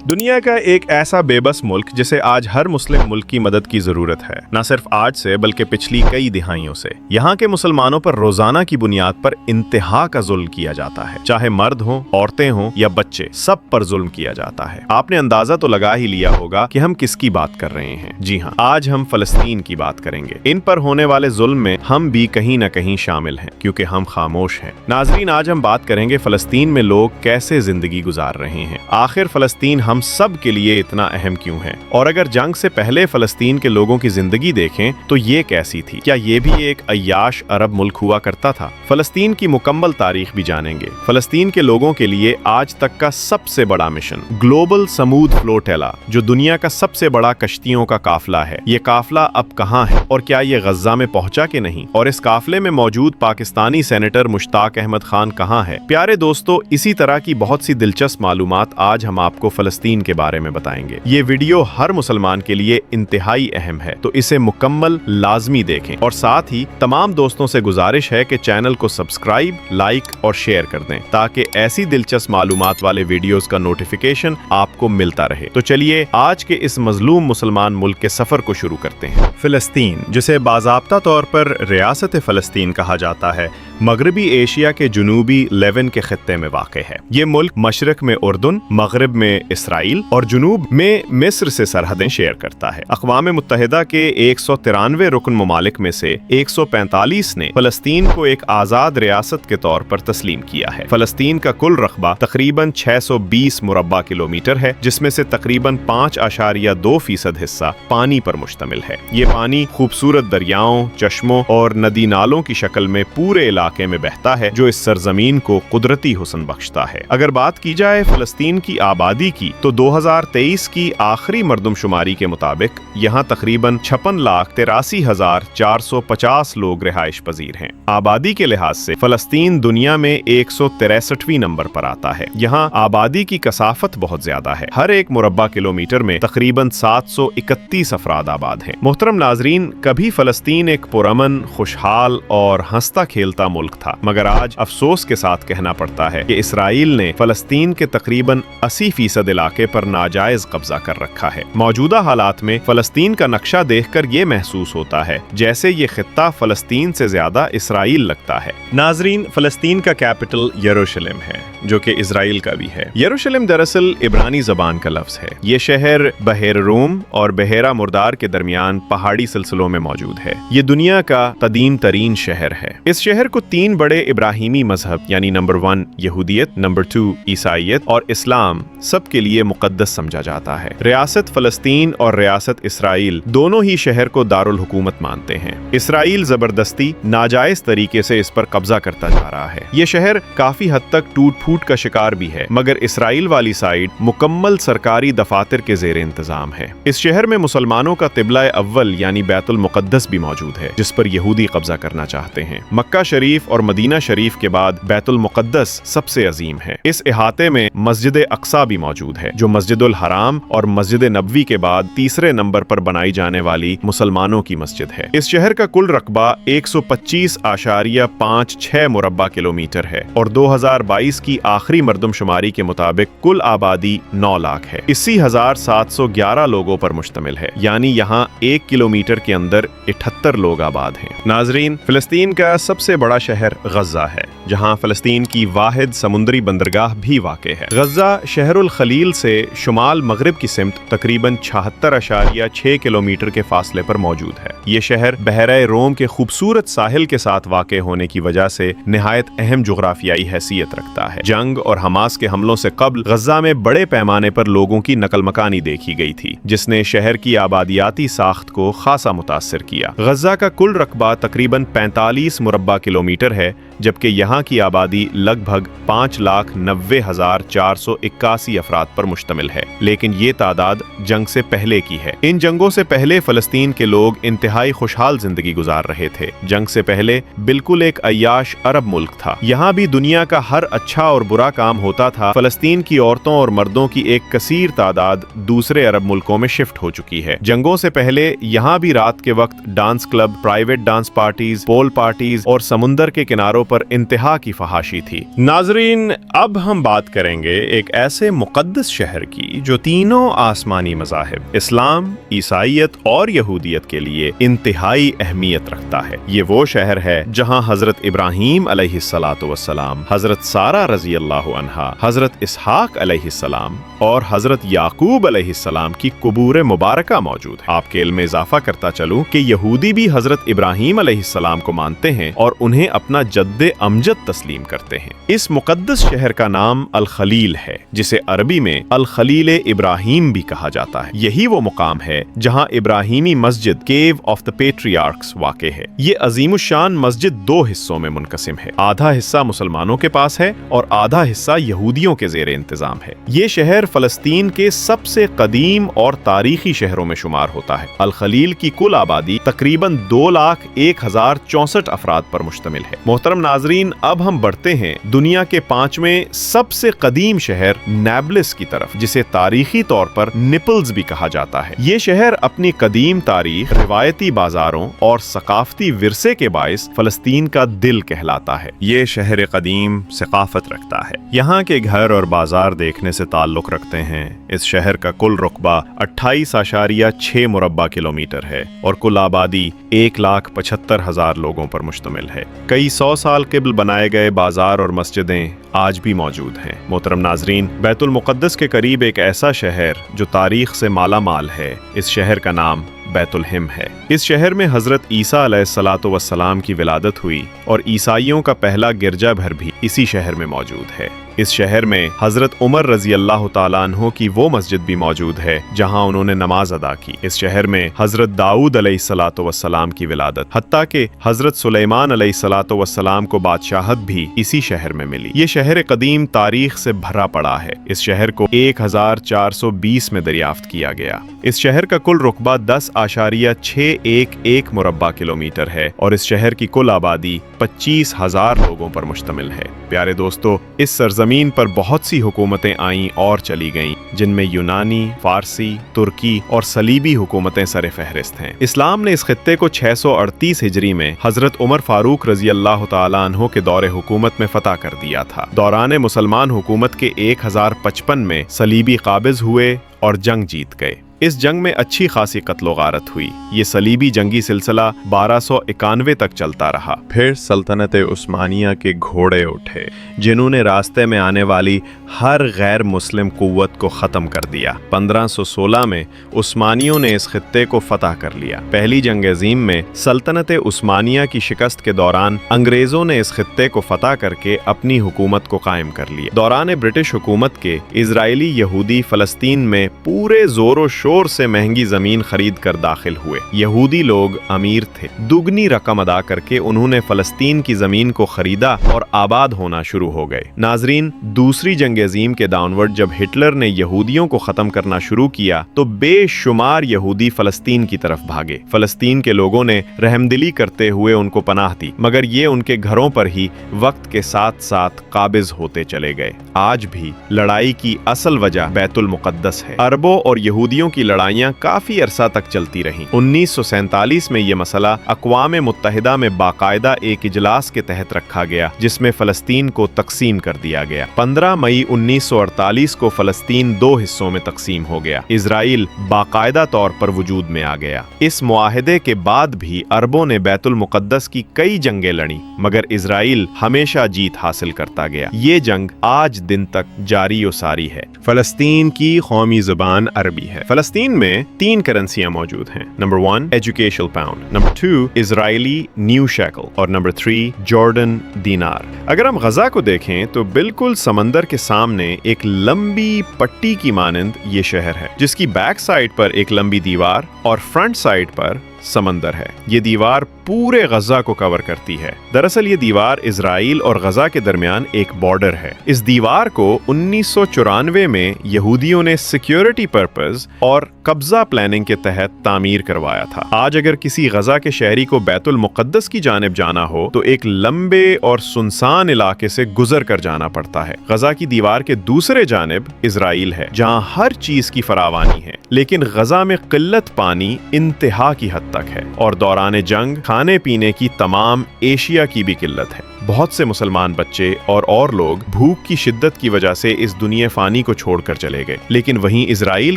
दुनिया का एक ऐसा बेबस मुल्क जिसे आज हर मुस्लिम मुल्क की मदद की जरूरत है, न सिर्फ आज से बल्कि पिछली कई दिहाइयों से। यहाँ के मुसलमानों पर रोजाना की बुनियाद पर इंतहा का जुल्म किया जाता है, चाहे मर्द हों, औरतें हों या बच्चे, सब पर जुल्म किया जाता है। आपने अंदाजा तो लगा ही लिया होगा कि हम किसकी बात कर रहे हैं। जी हाँ, आज हम फलस्तीन की बात करेंगे। इन पर होने वाले जुल्म में हम भी कहीं न कहीं शामिल हैं, क्योंकि हम खामोश हैं। नाजरीन, आज हम बात करेंगे फलस्तीन में लोग कैसे जिंदगी गुजार रहे हैं। आखिर फलस्तीन हम सब के लिए इतना अहम क्यों है? और अगर जंग से पहले फलस्तीन के लोगों की जिंदगी देखें तो ये कैसी थी? क्या ये भी एक अय्याश अरब मुल्क हुआ करता था? फलस्तीन की मुकम्मल तारीख भी जानेंगे। फलस्तीन के लोगों के लिए आज तक का सबसे बड़ा मिशन ग्लोबल समूद फ्लोटेला, जो दुनिया का सबसे बड़ा कश्तियों का काफला है। ये काफला अब कहाँ है और क्या ये गज्जा में पहुंचा कि नहीं? और इस काफले में मौजूद पाकिस्तानी सेनेटर मुश्ताक अहमद खान कहाँ है? प्यारे दोस्तों, इसी तरह की बहुत सी दिलचस्प मालूमात आज हम आपको फलस्तीन के बारे में बताएंगे। ये वीडियो हर मुसलमान के लिए इंतहाई अहम है, तो इसे मुकम्मल लाजमी देखें। और साथ ही तमाम दोस्तों से गुजारिश है कि चैनल को सब्सक्राइब, लाइक और शेयर कर दें, ताकि ऐसी दिलचस्प मालूमात वाले वीडियोस का नोटिफिकेशन आपको मिलता रहे। तो चलिए आज के इस मजलूम मुसलमान मुल्क के सफर को शुरू करते हैं। फिलिस्तीन, जिसे बाज़ाब्ता तौर पर रियासत फ़लस्तीन कहा जाता है, मगरबी एशिया के जुनूबी लेवन के खित्ते में वाक़े है। ये मुल्क मशरक में उर्दन, मगरब में इसराइल और जुनूब में मिस्र से सरहदें शेयर करता है। अक़वाम मुत्तहिदा के 193 रुकन ममालिक में से 145 ने फ़लस्तीन को एक आज़ाद रियासत के तौर पर तस्लीम किया है। फ़लस्तीन का कुल रकबा तकरीबन 620 मुरब्बा किलोमीटर है, जिसमें से तकरीबन 5.2% हिस्सा पानी पर मुश्तमिल है। ये पानी खूबसूरत दरियाओं, चश्मों और नदी नालों की शक्ल में पूरे इलाके में बहता है, जो इस सरजमीन को कुदरती हुस्न बख्शता है। अगर बात की जाए फ़लस्तीन की आबादी की, तो 2023 की आखिरी मरदमशुमारी के मुताबिक यहाँ तकरीबन 56,83,450 लोग रिहाइश पजीर हैं। आबादी के लिहाज से फ़लस्तीन दुनिया में 163वीं नंबर पर आता है। यहाँ आबादी की कसाफत बहुत ज्यादा है। हर एक मुरब्बा किलोमीटर में तकरीबन 731 अफराद आबाद हैं। मोहतरम नाजरीन, कभी फ़लस्तीन एक पुरअमन, खुशहाल और हंसता खेलता मुल्क था, मगर आज अफसोस के साथ कहना पड़ता है कि इसराइल ने फ़लस्तीन के तकरीबन 80% इलाके पर नाजायज कब्जा कर रखा है। मौजूदा हालात में फ़लस्तीन का नक्शा देखकर ये महसूस होता है जैसे ये खित्ता फ़लस्तीन से ज्यादा इसराइल लगता है। नाजरीन, फ़लस्तीन का कैपिटल यरूशलेम है, जो कि इसराइल का भी है। यरूशलेम दरअसल इब्रानी ज़बान का लफ्ज़ है। ये शहर बहेर रूम और बहेरा मुर्दार के दरमियान पहाड़ी सिलसिलों में मौजूद है। ये दुनिया का कदीम तरीन शहर है। इस शहर को 3 बड़े इब्राहिमी मजहब यानी नंबर 1 यहूदियत, नंबर 2 ईसाईयत और इस्लाम सबके लिए मुकद्दस समझा जाता है। रियासत फ़लस्तीन और रियासत इसराइल दोनों ही शहर को दारुल हुकूमत मानते हैं। इसराइल जबरदस्ती नाजायज तरीके से इस पर कब्जा करता जा रहा है। ये शहर काफी हद तक टूट फूट का शिकार भी है, मगर इसराइल वाली साइड मुकम्मल सरकारी दफातर के ज़ेर इंतजाम है। इस शहर में मुसलमानों का तिबला अव्वल यानी बैतुल मुक़द्दस भी मौजूद है, जिस पर यहूदी कब्जा करना चाहते हैं। मक्का शरीफ और मदीना शरीफ के बाद बैतुल मुक़द्दस सबसे अजीम है। इस इहाते में मस्जिद अक्सा भी मौजूद है, जो मस्जिदुल हराम और मस्जिद नबवी के बाद तीसरे नंबर पर बनाई जाने वाली मुसलमानों की मस्जिद है। इस शहर का कुल रकबा 125.56 मुरब्बा किलोमीटर है और 2022 की आखिरी मरदमशुमारी के मुताबिक कुल आबादी 9 लाख है। 80,711 लोगों पर मुश्तमिल है, यानी यहाँ 1 किलोमीटर के अंदर 78 लोग आबाद हैं। नाजरीन, फिलिस्तीन का सबसे बड़ा शहर गज्जा है, जहाँ फिलिस्तीन की वाहिद समुद्री बंदरगाह भी वाक़े है। गज्जा शहरुल खलील से शुमाल मगरिब की सिमत तकरीबन 76.6 किलोमीटर के फासले पर मौजूद है। ये शहर बहरे रोम के खूबसूरत साहिल के साथ वाक़े होने की वजह से निहायत अहम जुग्राफियाई हैसियत रखता है। जंग और हमास के हमलों से कबल गज्जा में बड़े पैमाने पर लोगों की नकल मकानी देखी गई थी, जिसने शहर की आबादियाती साख्त को खासा मुतासिर किया। गज्जा का कुल रकबा तकरीबन 45 मुरब्बा किलोमीटर है, जबकि यहाँ की आबादी लगभग 5,90,481 अफराद पर मुश्तमिल है, लेकिन ये तादाद जंग से पहले की है। इन जंगों से पहले फलस्तीन के लोग इंतहाई खुशहाल जिंदगी गुजार रहे थे। जंग से पहले बिल्कुल एक अय्याश अरब मुल्क था। यहाँ भी दुनिया का हर अच्छा और बुरा काम होता था। फलस्तीन की औरतों और मर्दों की एक कसीर तादाद दूसरे अरब मुल्कों में शिफ्ट हो चुकी है। जंगों से पहले यहाँ भी रात के वक्त dance club, private dance parties, pole parties और समुद्र समंदर के किनारों पर इंतहा की फहाशी थी। नाजरीन, अब हम बात करेंगे एक ऐसे मुकद्दस शहर की जो तीनों आसमानी मज़ाहिब इस्लाम, ईसाईयत और यहूदियत के लिए इंतहाई अहमियत रखता है। ये वो शहर है जहाँ हजरत इब्राहीम अलैहिस्सलातु वस्सलाम, हजरत सारा रज़ी अल्लाहु अन्हा, हजरत इसहाक अलैहिस्सलाम और हजरत याकूब अलैहिस्सलाम की कुबूर मुबारका मौजूद है। आपके इल्म में इजाफा करता चलूं कि यहूदी भी हजरत इब्राहीम अलैहिस्सलाम को मानते हैं और उन्हें अपना जद्दे अमजद तस्लीम करते हैं। इस मुकद्दस शहर का नाम अल खलील है, जिसे अरबी में अल खलील इब्राहीम भी कहा जाता है। यही वो मुकाम है जहां इब्राहीमी मस्जिद केव ऑफ द पेट्रियार्क्स वाक़े है। ये अजीमुशान मस्जिद दो हिस्सों में मुनकसिम है। आधा हिस्सा मुसलमानों के पास है और आधा हिस्सा यहूदियों के ज़ेरे इंतजाम है। ये शहर फलस्तीन के सबसे कदीम और तारीखी शहरों में शुमार होता है। अल खलील की कुल आबादी तकरीबन 2,01,064 अफराद पर मुश्तमिल है। मोहतरम नाजरीन, अब हम बढ़ते हैं दुनिया के 5वें सबसे कदीम शहर नेबलिस की तरफ, जिसे तारीखी तौर पर निपल्स भी कहा जाता है। ये शहर अपनी कदीम तारीख, रिवायती बाजारों और सकाफती विरसे के बाइस फलस्तीन का दिल कहलाता है। ये शहर कदीम सकाफत रखता है। यहाँ के घर और बाजार देखने से ताल्लुक रखते हैं। इस शहर का कुल रुकबा 28.6 मुरब्बा किलोमीटर है और कुल आबादी 1,75,000 लोगों पर मुश्तमिल है। कई 100 साल क़ब्ल बनाए गए बाजार और मस्जिदें आज भी मौजूद हैं। मोहतरम नाजरीन, बैतुल मुक़द्दस के करीब एक ऐसा शहर जो तारीख से माला माल है, इस शहर का नाम बैतुलहिम है। इस शहर में हजरत ईसा अलैहिस्सलातु वस्सलाम की विलादत हुई और ईसाइयों का पहला गिरजा घर भी इसी शहर में मौजूद है। इस शहर में हजरत उमर रजी अल्लाह तआला अन्हु की वो मस्जिद भी मौजूद है जहां उन्होंने नमाज अदा की। इस शहर में हजरत दाऊद अलैहिस्सलातु वस्सलाम की विलादत, हत्ता कि हजरत सुलेमान अलैहिस्सलातु वस्सलाम को बादशाहत भी इसी शहर में मिली। ये शहर कदीम तारीख से भरा पड़ा है। इस शहर को 1420 में दरियाफ्त किया गया। इस शहर का कुल रुकबा 10.611 मुरब्बा किलोमीटर है और इस शहर की कुल आबादी 25,000 लोगों पर मुश्तमिल है। प्यारे दोस्तों, इस सरजमीन पर बहुत सी हुकूमतें आईं और चली गईं, जिनमें यूनानी, फारसी, तुर्की और सलीबी हुकूमतें सर फहरिस्त हैं। इस्लाम ने इस खित्ते को 638 हिजरी में हजरत उमर फारूक रजी अल्लाह तआला अन्हु के दौरे हुकूमत में फतह कर दिया था। दौरान मुसलमान हुकूमत के 1055 में सलीबी काबिज हुए और जंग जीत गए। इस जंग में अच्छी खासी कत्लो गारत हुई। ये सलीबी जंगी सिलसिला 1291 तक चलता रहा। फिर सल्तनत उस्मानिया के घोड़े उठे, जिन्होंने रास्ते में आने वाली हर गैर मुस्लिम कुव्वत को ख़त्म कर दिया। 1516 में उस्मानियों ने इस खित्ते को फतह कर लिया। पहली जंग अज़ीम में सल्तनत उस्मानिया की शिकस्त के दौरान अंग्रेज़ों ने इस खित्ते को फतह करके अपनी हुकूमत को कायम कर लिया। दौरान ब्रिटिश हुकूमत के इजरायली यहूदी फ़लस्तीन में पूरे ज़ोर शोर से महंगी ज़मीन खरीद कर दाखिल हुए। यहूदी लोग अमीर थे। दुगनी रकम अदा करके उन्होंने फ़लस्तीन की ज़मीन को खरीदा और आबाद होना शुरू हो गए। नाजरीन, दूसरी जंग अज़ीम के दावनवर्द जब हिटलर ने यहूदियों को ख़त्म करना शुरू किया तो बेशुमार यहूदी फ़लस्तीन की तरफ भागे। फ़लस्तीन के लोगों ने रहमदिली करते हुए उनको पनाह दी, मगर ये उनके घरों पर ही वक्त के साथ साथ काबिज होते चले गए। आज भी लड़ाई की असल वजह बैतुल मुक़द्दस है। अरबों और यहूदियों की लड़ाइयाँ काफी अरसा तक चलती रहीं। 1947 में ये मसला अक़वाम मुत्तहिदा में बाकायदा एक इजलास के तहत रखा गया, जिसमें फ़लस्तीन को तकसीम कर दिया गया। 15 मई 1948 को फ़लस्तीन दो हिस्सों में तकसीम हो गया। इजराइल बाकायदा तौर पर वजूद में आ गया। इस मुआहदे के बाद भी अरबों ने बैतुल मुक़द्दस की कई जंगें लड़ी, मगर इजराइल हमेशा जीत हासिल करता गया। ये जंग आज दिन तक जारी और सारी है। फ़लस्तीन की कौमी ज़ुबान अरबी है। फ़लस्तीन में 3 करेंसियां मौजूद हैं। Number 1 educational pound, number 2 Israeli new shackle और नंबर 3 जॉर्डन दीनार। अगर हम गजा को देखें तो बिल्कुल समंदर के सामने एक लंबी पट्टी की मानंद ये शहर है, जिसकी बैक साइड पर एक लंबी दीवार और फ्रंट साइड पर समंदर है। ये दीवार पूरे गजा को कवर करती है। दरअसल ये दीवार इजराइल और गजा के दरमियान एक बॉर्डर है। इस दीवार को 1994 में यहूदियों ने सिक्योरिटी पर्पस और कब्जा प्लानिंग के तहत तामीर करवाया था। आज अगर किसी गजा के शहरी को बैतुल मुक़द्दस की जानिब जाना हो तो एक लंबे और सुनसान इलाके से गुजर कर जाना पड़ता है। गजा की दीवार के दूसरे जानिब इजराइल है, जहाँ हर चीज की फरावानी है, लेकिन गजा में किल्लत पानी इंतहा की हद तक है और दौरान जंग खाने पीने की तमाम एशिया की भी किल्लत है। बहुत से मुसलमान बच्चे और लोग भूख की शिद्दत की वजह से इस दुनिया फानी को छोड़कर चले गए, लेकिन वहीं इजराइल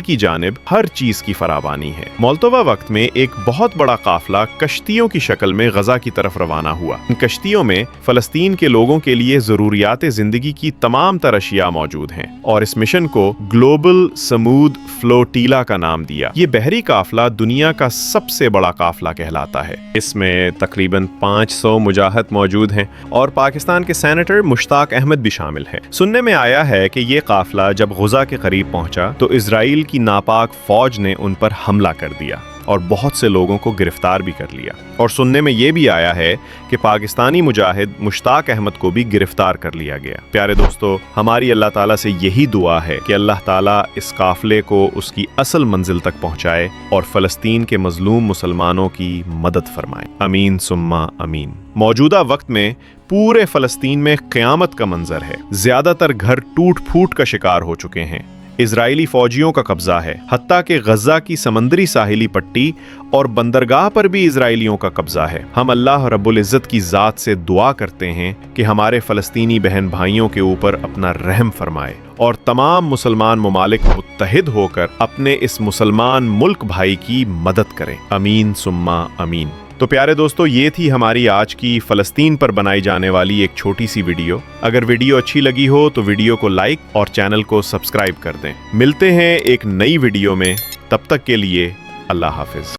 की जानिब हर चीज की फरावानी है। मोल्दोवा वक्त में एक बहुत बड़ा काफिला कश्तियों की शक्ल में गजा की तरफ रवाना हुआ। इन कश्तियों में फलस्तीन के लोगों के लिए जरूरियात जिंदगी की तमाम तरह अशिया मौजूद हैं और इस मिशन को ग्लोबल समूद फ्लोटीला का नाम दिया। ये बहरी काफिला दुनिया का सबसे बड़ा काफिला कहलाता है। इसमें तकरीबन 500 मुजाहिद मौजूद हैं और पाकिस्तान के सेनेटर मुश्ताक अहमद भी शामिल है। सुनने में आया है कि ये काफिला जब गुजा के करीब पहुंचा तो इजराइल की नापाक फौज ने उन पर हमला कर दिया और बहुत से लोगों को गिरफ्तार भी कर लिया। और सुनने में ये भी आया है कि पाकिस्तानी मुजाहिद मुश्ताक अहमद को भी गिरफ्तार कर लिया गया। प्यारे दोस्तों, हमारी अल्लाह ताला से यही दुआ है कि अल्लाह ताला इस काफिले को उसकी असल मंजिल तक पहुंचाए और फलस्तीन के मजलूम मुसलमानों की मदद फरमाए। अमीन सुम्मा अमीन। मौजूदा वक्त में पूरे फलस्तीन में क़यामत का मंजर है। ज्यादातर घर टूट फूट का शिकार हो चुके हैं। इजरायली फौजियों का कब्जा है। हत्ता के गजा की समंदरी साहिली पट्टी और बंदरगाह पर भी इजरायलियों का कब्जा है। हम अल्लाह रब्बुल इज़्ज़त की ज़ात से दुआ करते हैं कि हमारे फ़लस्तीनी बहन भाइयों के ऊपर अपना रहम फरमाए और तमाम मुसलमान मुमालिक मुत्तहिद होकर अपने इस मुसलमान मुल्क भाई की मदद करें। अमीन सुम्मा अमीन। तो प्यारे दोस्तों, ये थी हमारी आज की फ़लस्तीन पर बनाई जाने वाली एक छोटी सी वीडियो। अगर वीडियो अच्छी लगी हो तो वीडियो को लाइक और चैनल को सब्सक्राइब कर दें। मिलते हैं एक नई वीडियो में, तब तक के लिए अल्लाह हाफिज।